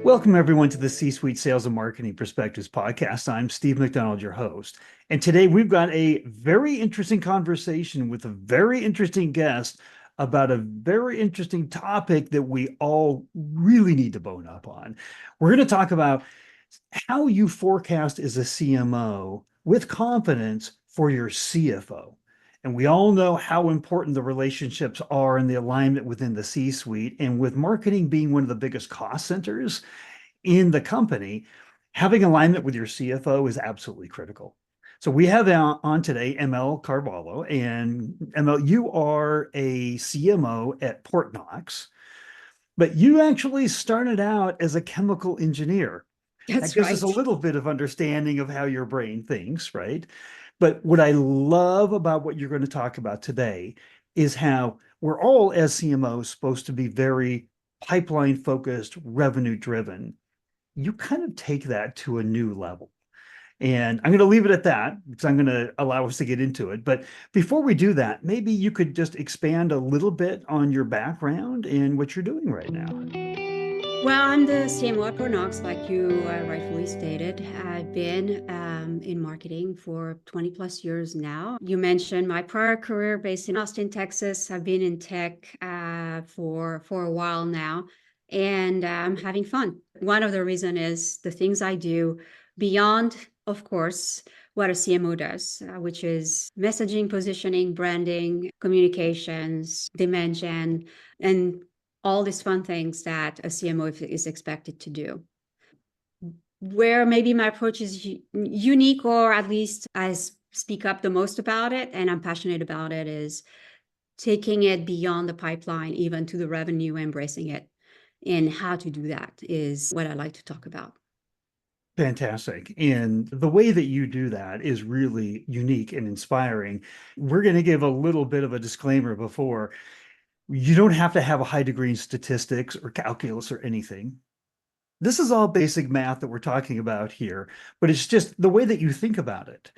Welcome, everyone, to the C-Suite Sales and Marketing Perspectives podcast. I'm Steve McDonald, your host. And today we've got a very interesting conversation with a very interesting guest about a very interesting topic that we all really need to bone up on. We're going to talk about how you forecast as a CMO with confidence for your CFO. And we all know how important the relationships are and the alignment within the C-suite. And with marketing being one of the biggest cost centers in the company, having alignment with your CFO is absolutely critical. So we have on today Marie-Laure Carvalho, and ML, you are a CMO at Portnox, but you actually started out as a chemical engineer. That That's gives us a right. little bit of understanding of how your brain thinks, right? But what I love about what you're going to talk about today is how we're all, as CMOs, supposed to be very pipeline focused, revenue driven. You kind of take that to a new level. And I'm going to leave it at that because I'm going to allow us to get into it. But before we do that, maybe you could just expand a little bit on your background and what you're doing right now. Well, I'm the CMO at Portnox, like you rightfully stated. I've been in marketing for 20 plus years now. You mentioned my prior career based in Austin, Texas. I've been in tech for a while now, and I'm having fun. One of the reasons is the things I do beyond, of course, what a CMO does, which is messaging, positioning, branding, communications, dimension, and all these fun things that a CMO is expected to do. Where maybe my approach is unique, or at least I speak up the most about it and I'm passionate about it, is taking it beyond the pipeline, even to the revenue, embracing it. And how to do that is what I like to talk about. Fantastic. And the way that you do that is really unique and inspiring. We're going to give a little bit of a disclaimer before. You don't have to have a high degree in statistics or calculus or anything. This is all basic math that we're talking about here, but it's just the way that you think about it.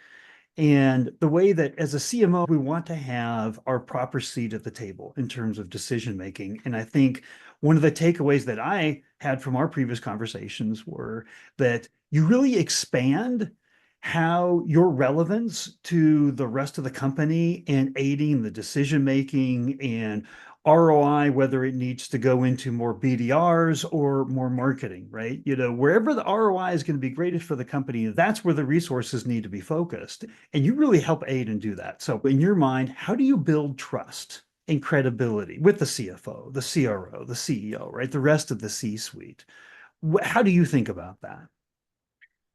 And the way that as a CMO, we want to have our proper seat at the table in terms of decision making. And I think one of the takeaways that I had from our previous conversations were that you really expand how your relevance to the rest of the company and aiding the decision making and ROI, whether it needs to go into more BDRs or more marketing, right? Wherever the ROI is going to be greatest for the company, that's where the resources need to be focused. And you really help aid and do that. So in your mind, how do you build trust and credibility with the CFO, the CRO, the CEO, right? The rest of the C-suite. How do you think about that?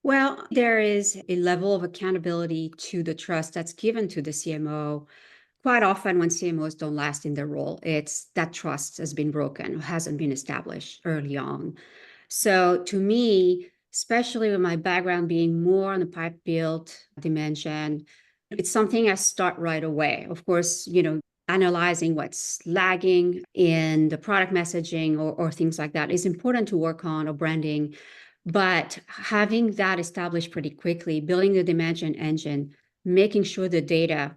Well, there is a level of accountability to the trust that's given to the CMO. Quite often, when CMOs don't last in their role, it's that trust has been broken, hasn't been established early on. So, to me, especially with my background being more on the pipe build dimension, it's something I start right away. Of course, analyzing what's lagging in the product messaging or things like that is important to work on, or branding. But having that established pretty quickly, building the dimension engine, making sure the data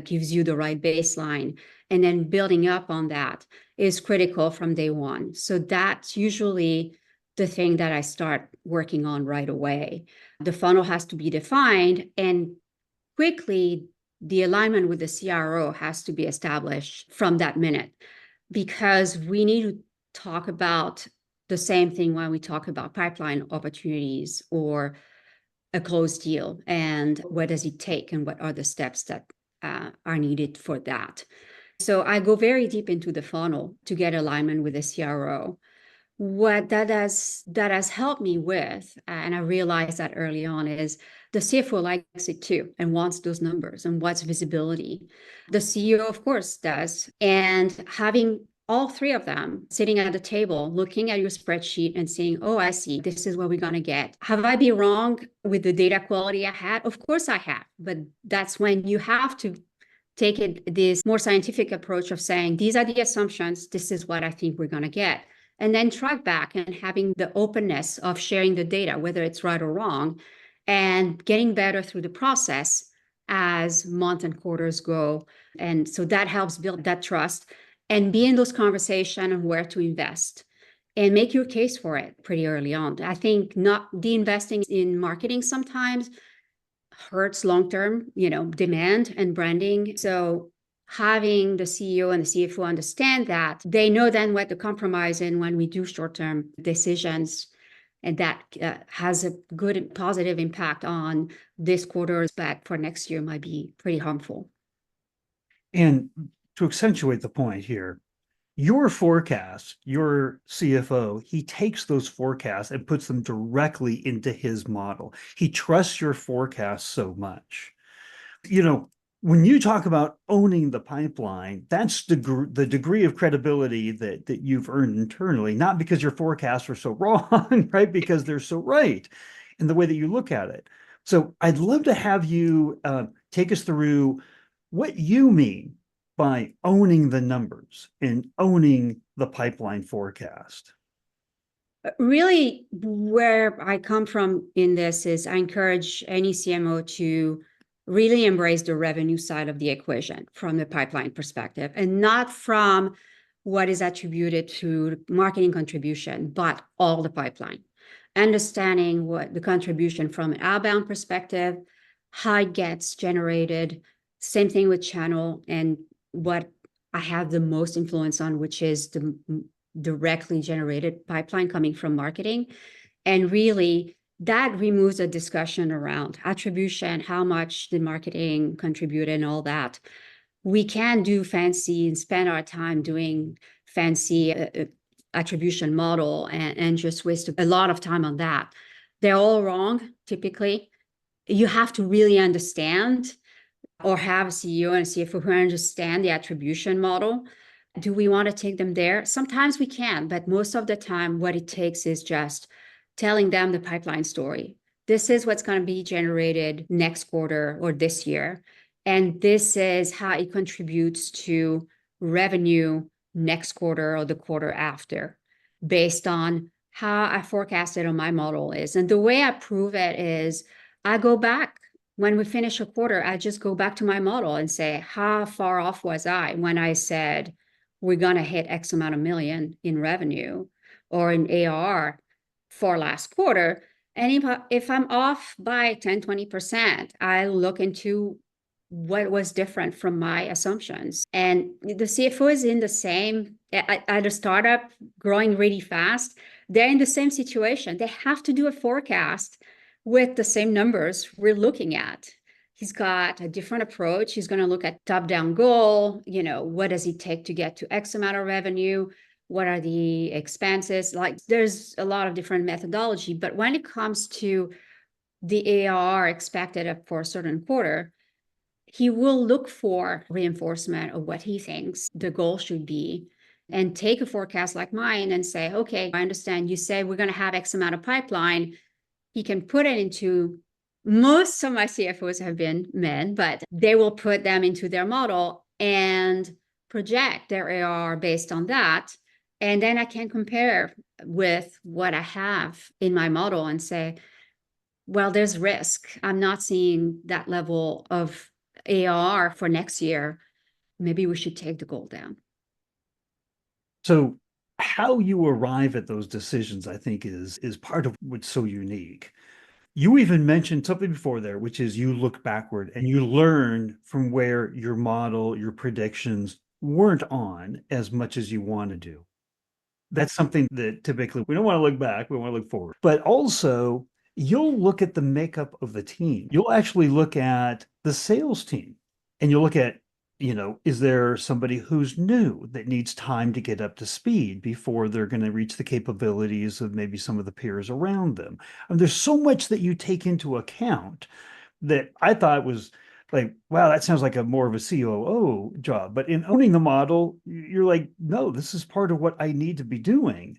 gives you the right baseline, and then building up on that is critical from day one. So that's usually the thing that I start working on right away. The funnel has to be defined, and quickly the alignment with the CRO has to be established from that minute, because we need to talk about the same thing when we talk about pipeline opportunities or a closed deal, and what does it take and what are the steps that are needed for that. So I go very deep into the funnel to get alignment with the CRO. What that has helped me with, and I realized that early on, is the CFO likes it too and wants those numbers and what's visibility. The CEO, of course, does. And having all three of them sitting at the table, looking at your spreadsheet and saying, oh, I see, this is what we're going to get. Have I been wrong with the data quality I had? Of course I have. But that's when you have to take this more scientific approach of saying, these are the assumptions, this is what I think we're going to get. And then track back and having the openness of sharing the data, whether it's right or wrong, and getting better through the process as months and quarters go. And so that helps build that trust and be in those conversations on where to invest. and make your case for it pretty early on. I think not de-investing in marketing sometimes hurts long-term, demand and branding. So having the CEO and the CFO understand that, they know then what to compromise in when we do short-term decisions, and that has a good and positive impact on this quarter, but for next year might be pretty harmful. And to accentuate the point here, your forecast, your CFO, he takes those forecasts and puts them directly into his model. He trusts your forecast so much. When you talk about owning the pipeline, that's the degree of credibility that you've earned internally, not because your forecasts are so wrong, right? Because they're so right in the way that you look at it. So I'd love to have you take us through what you mean by owning the numbers and owning the pipeline forecast. Really, where I come from in this is I encourage any CMO to really embrace the revenue side of the equation from the pipeline perspective, and not from what is attributed to marketing contribution, but all the pipeline. Understanding what the contribution from an outbound perspective, how it gets generated, same thing with channel, and what I have the most influence on, which is the directly generated pipeline coming from marketing. And really, that removes a discussion around attribution, how much did marketing contribute, and all that. We can do fancy and spend our time doing fancy attribution model and just waste a lot of time on that. They're all wrong, typically. You have to really understand, or have a CEO and a CFO who understand the attribution model. Do we want to take them there? Sometimes we can, but most of the time, what it takes is just telling them the pipeline story. This is what's going to be generated next quarter or this year. And this is how it contributes to revenue next quarter or the quarter after, based on how I forecasted on my model is. And the way I prove it is I go back. When we finish a quarter, I just go back to my model and say, how far off was I when I said we're going to hit X amount of million in revenue or in AR for last quarter? And if I'm off by 10, 20%, I look into what was different from my assumptions. And the CFO is in the same, at a startup growing really fast, they're in the same situation. They have to do a forecast with the same numbers we're looking at. He's got a different approach. He's going to look at top-down goal. What does it take to get to X amount of revenue? What are the expenses? Like, there's a lot of different methodology. But when it comes to the ARR expected for a certain quarter, he will look for reinforcement of what he thinks the goal should be, and take a forecast like mine and say, okay, I understand you say we're going to have X amount of pipeline. He can put it into, most of my CFOs have been men, but they will put them into their model and project their ARR based on that. And then I can compare with what I have in my model and say, well, there's risk. I'm not seeing that level of ARR for next year. Maybe we should take the goal down. So how you arrive at those decisions, I think, is part of what's so unique. You even mentioned something before there, which is you look backward and you learn from where your model, your predictions weren't on as much as you want to do. That's something that typically we don't want to look back, we want to look forward. But also, you'll look at the makeup of the team. You'll actually look at the sales team and you'll look at, is there somebody who's new that needs time to get up to speed before they're going to reach the capabilities of maybe some of the peers around them? And there's so much that you take into account that I thought was like, wow, that sounds like a more of a COO job. But in owning the model, you're like, no, this is part of what I need to be doing.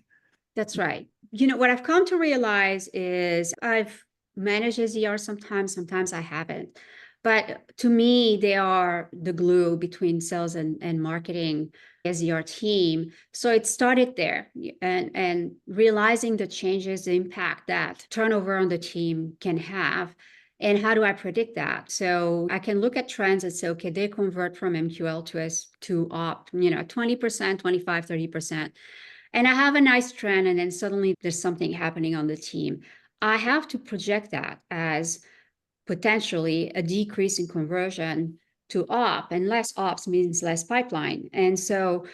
That's right. What I've come to realize is I've managed SDR sometimes I haven't. But to me, they are the glue between sales and marketing, SDR team. So it started there, and realizing the changes, the impact that turnover on the team can have. And how do I predict that? So I can look at trends and say, okay, they convert from MQL to op, 20%, 25, 30%. and I have a nice trend, and then suddenly there's something happening on the team, I have to project that as potentially a decrease in conversion to op, and less ops means less pipeline. And so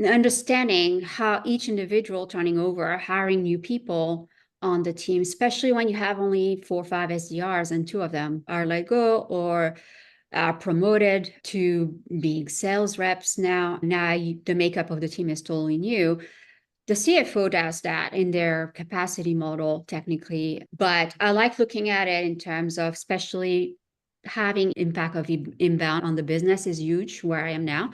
understanding how each individual turning over, hiring new people on the team, especially when you have only 4 or 5 SDRs and 2 of them are let go or are promoted to being sales reps now. The makeup of the team is totally new. The CFO does that in their capacity model, technically, but I like looking at it in terms of especially having impact of inbound on the business is huge where I am now.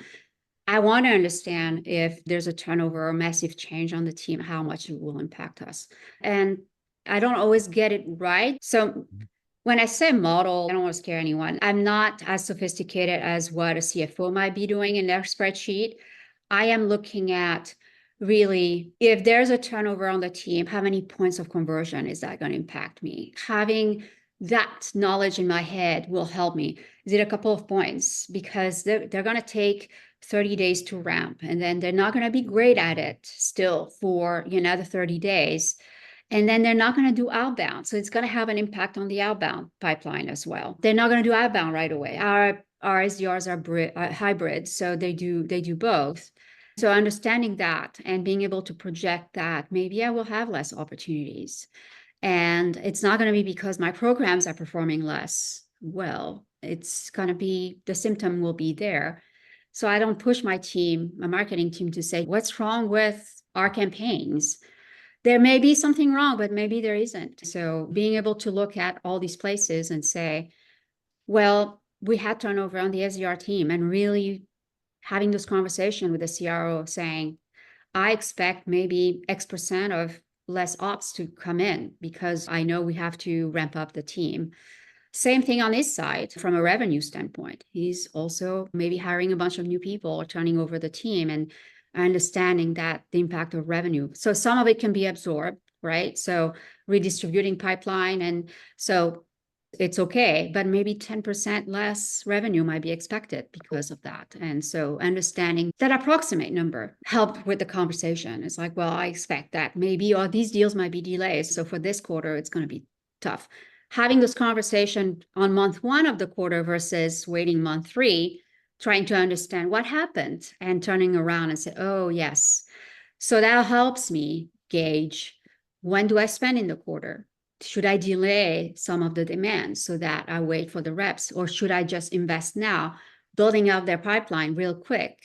I want to understand if there's a turnover or massive change on the team, how much it will impact us. And I don't always get it right. So when I say model, I don't want to scare anyone. I'm not as sophisticated as what a CFO might be doing in their spreadsheet. I am looking at really, if there's a turnover on the team, how many points of conversion is that going to impact me? Having that knowledge in my head will help me. Is it a couple of points? Because they're going to take 30 days to ramp, and then they're not going to be great at it still for another 30 days. And then they're not going to do outbound. So it's going to have an impact on the outbound pipeline as well. They're not going to do outbound right away. Our SDRs are hybrid, so they do both. So understanding that and being able to project that, maybe I will have less opportunities. And it's not going to be because my programs are performing less well. It's going to be, the symptom will be there. So I don't push my team, my marketing team, to say, what's wrong with our campaigns? There may be something wrong, but maybe there isn't. So being able to look at all these places and say, well, we had turnover on the SDR team, and really having this conversation with the CRO saying, I expect maybe X% of less ops to come in because I know we have to ramp up the team. Same thing on his side from a revenue standpoint. He's also maybe hiring a bunch of new people or turning over the team and understanding that the impact of revenue. So some of it can be absorbed, right? So redistributing pipeline. And so it's okay, but maybe 10% less revenue might be expected because of that. And so understanding that approximate number helped with the conversation. It's like, well, I expect that maybe all these deals might be delays. So for this quarter, it's going to be tough. Having this conversation on month 1 of the quarter versus waiting month 3, trying to understand what happened and turning around and say, oh, yes. So that helps me gauge, when do I spend in the quarter? Should I delay some of the demand so that I wait for the reps? Or should I just invest now, building out their pipeline real quick?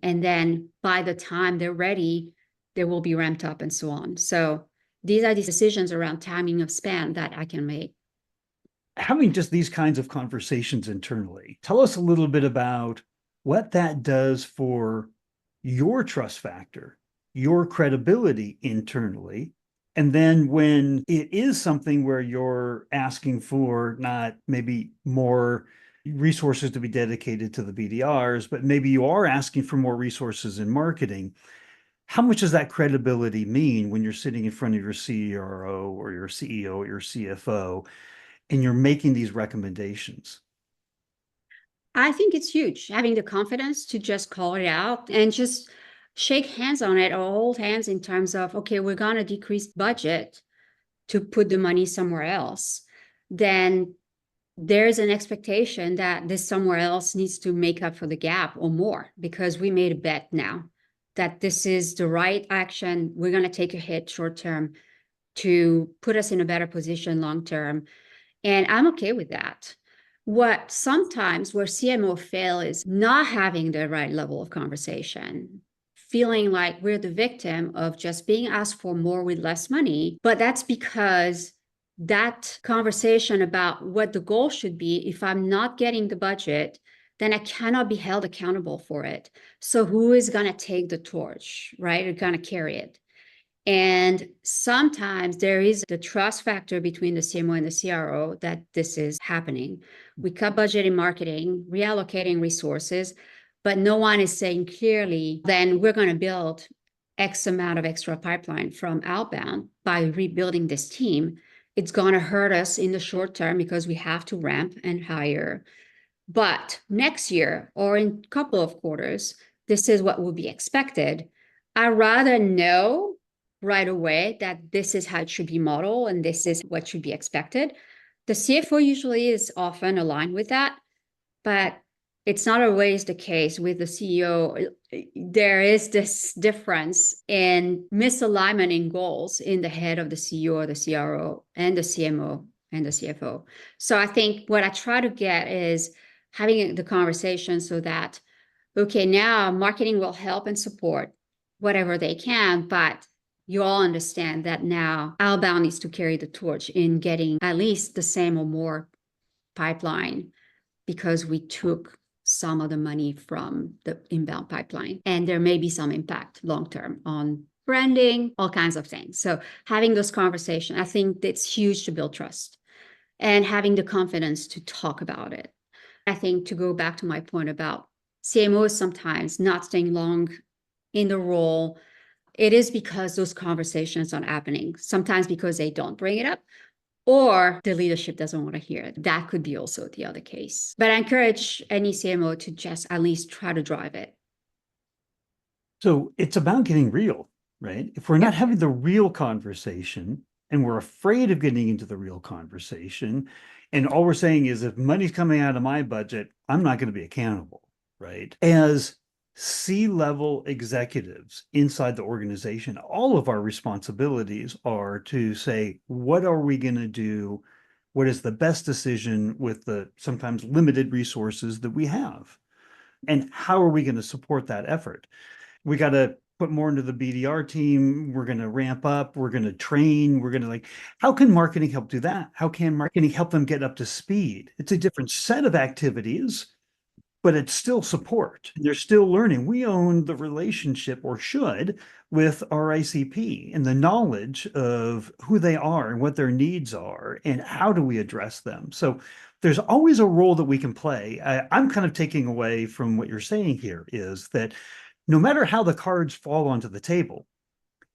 And then by the time they're ready, they will be ramped up and so on. So these are the decisions around timing of spend that I can make. Having just these kinds of conversations internally, tell us a little bit about what that does for your trust factor, your credibility internally. And then when it is something where you're asking for not maybe more resources to be dedicated to the BDRs, but maybe you are asking for more resources in marketing, how much does that credibility mean when you're sitting in front of your CRO or your CEO or your CFO and you're making these recommendations? I think it's huge, having the confidence to just call it out and just shake hands on it or hold hands in terms of, okay, we're going to decrease budget to put the money somewhere else. Then there's an expectation that this somewhere else needs to make up for the gap or more, because we made a bet now that this is the right action. We're going to take a hit short term to put us in a better position long term. And I'm okay with that. What sometimes where CMO fail is not having the right level of conversation, feeling like we're the victim of just being asked for more with less money. But that's because that conversation about what the goal should be, if I'm not getting the budget, then I cannot be held accountable for it. So who is going to take the torch, right? Or going to carry it? And sometimes there is the trust factor between the CMO and the CRO that this is happening. We cut budget in marketing, reallocating resources, but no one is saying clearly, then we're going to build X amount of extra pipeline from outbound by rebuilding this team. It's going to hurt us in the short term because we have to ramp and hire. But next year or in a couple of quarters, this is what will be expected. I rather know right away that this is how it should be modeled and this is what should be expected. The CFO usually is often aligned with that, but it's not always the case with the CEO. There is this difference in misalignment in goals in the head of the CEO or the CRO and the CMO and the CFO. So I think what I try to get is having the conversation so that, okay, now marketing will help and support whatever they can, but you all understand that now outbound needs to carry the torch in getting at least the same or more pipeline because we took some of the money from the inbound pipeline. And there may be some impact long term on branding, all kinds of things. So having those conversations, I think it's huge to build trust and having the confidence to talk about it. I think to go back to my point about CMOs sometimes not staying long in the role, it is because those conversations aren't happening. Sometimes because they don't bring it up, or the leadership doesn't want to hear it. That could be also the other case. But I encourage any CMO to just at least try to drive it. So it's about getting real, right? If we're not Yep. having the real conversation and we're afraid of getting into the real conversation, and all we're saying is if money's coming out of my budget, I'm not going to be accountable, right? As C-level executives inside the organization, all of our responsibilities are to say, what are we going to do? What is the best decision with the sometimes limited resources that we have? And how are we going to support that effort? We got to put more into the BDR team. We're going to ramp up. We're going to train. We're going to how can marketing help do that? How can marketing help them get up to speed? It's a different set of activities, but it's still support. They're still learning. We own the relationship, or should, with our ICP and the knowledge of who they are and what their needs are and how do we address them. So there's always a role that we can play. I'm kind of taking away from what you're saying here is that no matter how the cards fall onto the table,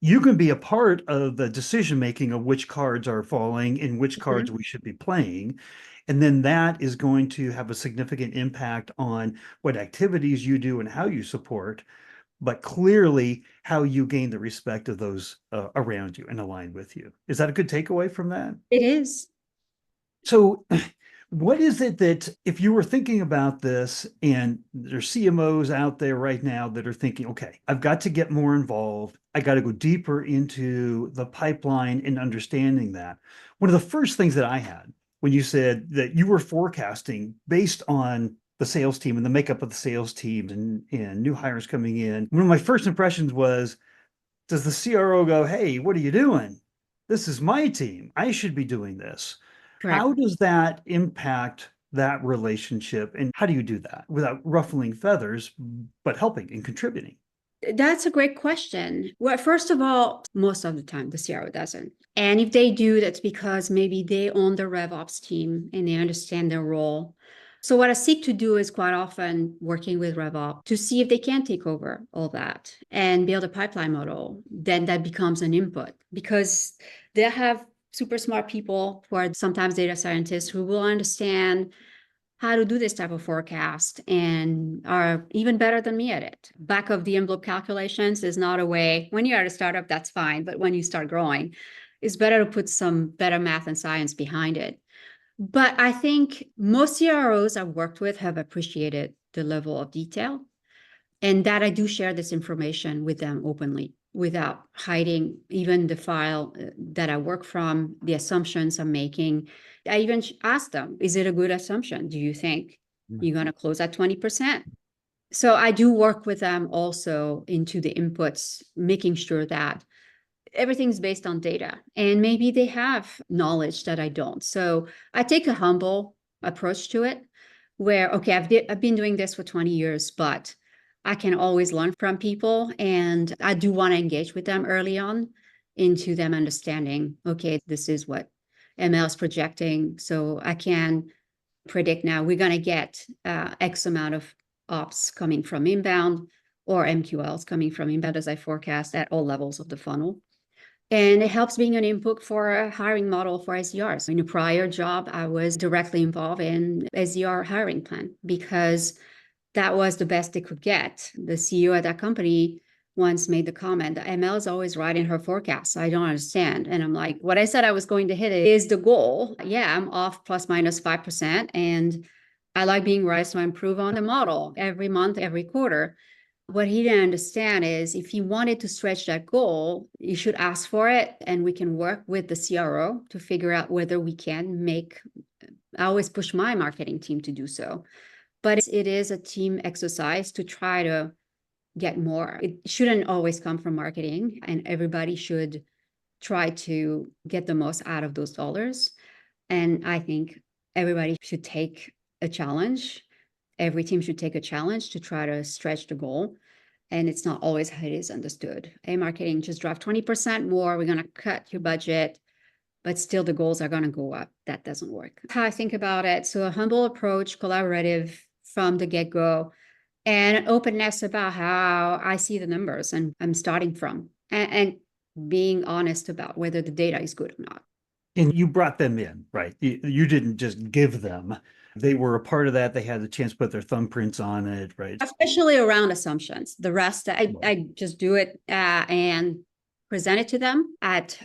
you can be a part of the decision making of which cards are falling and which cards we should be playing. And then that is going to have a significant impact on what activities you do and how you support, but clearly how you gain the respect of those around you and aligned with you. Is that a good takeaway from that? It is. So, what is it that if you were thinking about this and there's CMOs out there right now that are thinking, okay, I've got to get more involved. I got to go deeper into the pipeline and understanding that. One of the first things that I had when you said that you were forecasting based on the sales team and the makeup of the sales teams and new hires coming in, one of my first impressions was, does the CRO go, hey, what are you doing? This is my team. I should be doing this. How Correct. does that impact that relationship? And how do you do that without ruffling feathers, but helping and contributing? That's a great question. Well, first of all, most of the time the CRO doesn't. And if they do, that's because maybe they own the RevOps team and they understand their role. So what I seek to do is quite often working with RevOps to see if they can take over all that and build a pipeline model. Then that becomes an input because they have super smart people who are sometimes data scientists who will understand how to do this type of forecast and are even better than me at it. Back of the envelope calculations is not a way. When you're at a startup, that's fine. But when you start growing, it's better to put some better math and science behind it. But I think most CROs I've worked with have appreciated the level of detail and that I do share this information with them openly without hiding even the file that I work from, the assumptions I'm making. I even ask them, is it a good assumption? Do you think you're going to close at 20%? So I do work with them also into the inputs, making sure that everything's based on data and maybe they have knowledge that I don't. So I take a humble approach to it where, okay, I've been doing this for 20 years, but I can always learn from people. And I do want to engage with them early on into them understanding, okay, this is what ML is projecting. So I can predict now we're going to get X amount of ops coming from inbound or MQLs coming from inbound as I forecast at all levels of the funnel. And it helps being an input for a hiring model for SDRs. In a prior job, I was directly involved in SDR hiring plan because that was the best they could get. The CEO at that company once made the comment that ML is always right in her forecast. I don't understand. And I'm like, what I said I was going to hit is the goal. Yeah, I'm off plus minus 5%. And I like being right, so I improve on the model every month, every quarter. What he didn't understand is if he wanted to stretch that goal, you should ask for it, and we can work with the CRO to figure out whether we can make. I always push my marketing team to do so, but it is a team exercise to try to get more. It shouldn't always come from marketing, and everybody should try to get the most out of those dollars. And I think everybody should take a challenge. Every team should take a challenge to try to stretch the goal. And it's not always how it is understood. Hey, marketing, just drive 20% more. We're going to cut your budget, but still the goals are going to go up. That doesn't work. How I think about it. So a humble approach, collaborative from the get-go, and an openness about how I see the numbers and I'm starting from, and being honest about whether the data is good or not. And you brought them in, right? You didn't just give them. They were a part of that. They had the chance to put their thumbprints on it, right? Especially around assumptions. The rest, I just do it and present it to them at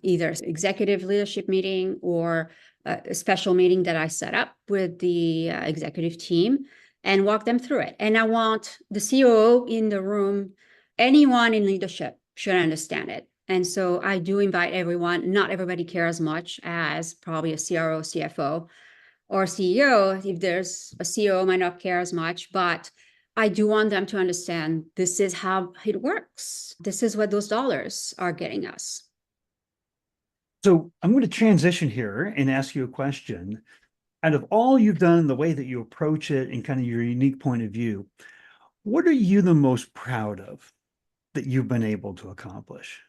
either executive leadership meeting or a special meeting that I set up with the executive team and walk them through it. And I want the COO in the room, anyone in leadership should understand it. And so I do invite everyone. Not everybody cares much as probably a CRO, CFO, or CEO. If there's a CEO, might not care as much, but I do want them to understand this is how it works. This is what those dollars are getting us. So I'm going to transition here and ask you a question. Out of all you've done, the way that you approach it and kind of your unique point of view, what are you the most proud of that you've been able to accomplish?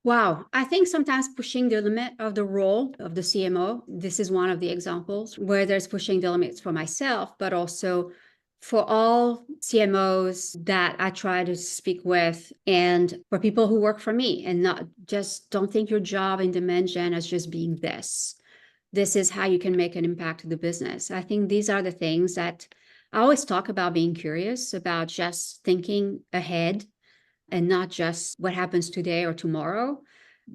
Wow. I think sometimes pushing the limit of the role of the CMO, this is one of the examples where there's pushing the limits for myself, but also for all CMOs that I try to speak with and for people who work for me, and not just don't think your job in Dimension as just being this. This is how you can make an impact to the business. I think these are the things that I always talk about, being curious, about just thinking ahead and not just what happens today or tomorrow.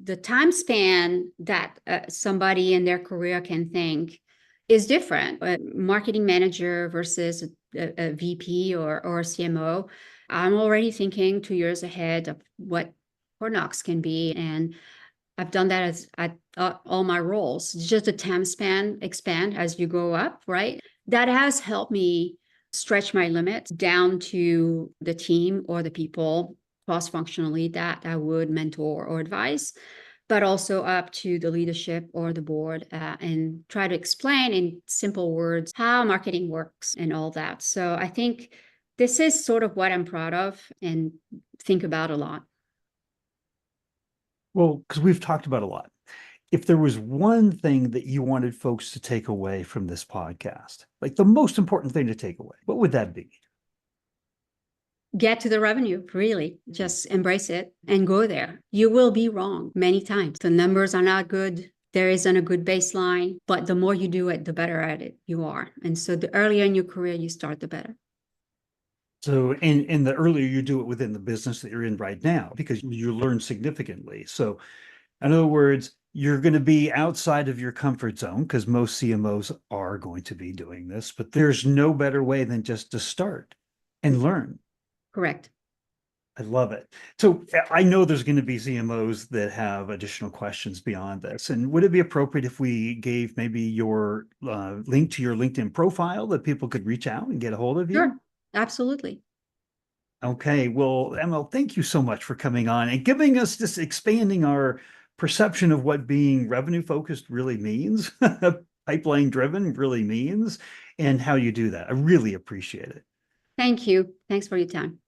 The time span that somebody in their career can think is different. A marketing manager versus a VP or a CMO, I'm already thinking 2 years ahead of what Portnox can be. And I've done that as at all my roles. Just the time span expand as you go up, right? That has helped me stretch my limits down to the team or the people cross-functionally that I would mentor or advise, but also up to the leadership or the board and try to explain in simple words how marketing works and all that. So I think this is sort of what I'm proud of and think about a lot. Well, because we've talked about a lot. If there was one thing that you wanted folks to take away from this podcast, like the most important thing to take away, what would that be? Get to the revenue, really. Just embrace it and go there. You will be wrong many times. The numbers are not good. There isn't a good baseline, but the more you do it, the better at it you are. And so the earlier in your career you start, the better. So, and the earlier you do it within the business that you're in right now, because you learn significantly. So, in other words, you're going to be outside of your comfort zone because most CMOs are going to be doing this, but there's no better way than just to start and learn. Correct. I love it. So I know there's going to be CMOs that have additional questions beyond this. And would it be appropriate if we gave maybe your link to your LinkedIn profile that people could reach out and get a hold of you? Sure. Absolutely. Okay. Well, ML, thank you so much for coming on and giving us this, expanding our perception of what being revenue focused really means, pipeline driven really means, and how you do that. I really appreciate it. Thank you. Thanks for your time.